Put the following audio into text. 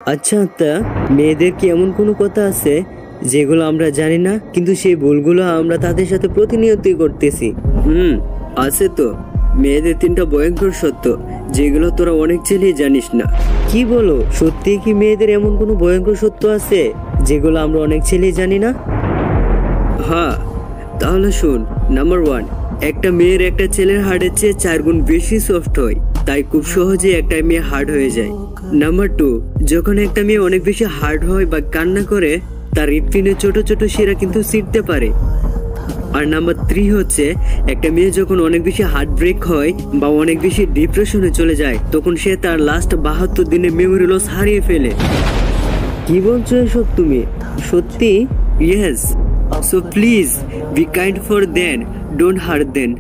আচ্ছা তা মেয়েদের কি এমন কোনো কথা আছে যেগুলো আমরা জানি না, কিন্তু সেই ভুলগুলো আমরা তাদের সাথে প্রতিনিয়তই করতেছি? আছে তো। মেয়েদের 3টা ভয়ঙ্কর সত্য যেগুলো তোরা অনেক ছেলেই জানিস না। কি বলো, সত্যি কি মেয়েদের এমন কোনো ভয়ঙ্কর সত্য আছে যেগুলো আমরা অনেক ছেলেই জানি না? হ্যাঁ, তাহলে শোন। নাম্বার 1, একটা মেয়ের একটা ছেলের হার্টের চেয়ে 4 গুণ বেশি সফট হয়, তাই খুব সহজে একটা মেয়ে হার্ড হয়ে যায়। নাম্বার 2, যখন একটা মেয়ে অনেক বেশি হার্ড হয় বা কান্না করে, তার হৃৎপিণ্ডের ছোট ছোট শিরা কিন্তু ছিঁড়তে পারে। আর নাম্বার 3 হচ্ছে, একটা মেয়ে যখন অনেক বেশি হার্ট ব্রেক হয় বা অনেক বেশি ডিপ্রেশনে চলে যায়, তখন সে তার লাস্ট 72 দিনের মেমোরি লস হারিয়ে ফেলে। কি বলছো এসব তুমি? সত্যি? Yes. So please be kind for them, don't hurt then.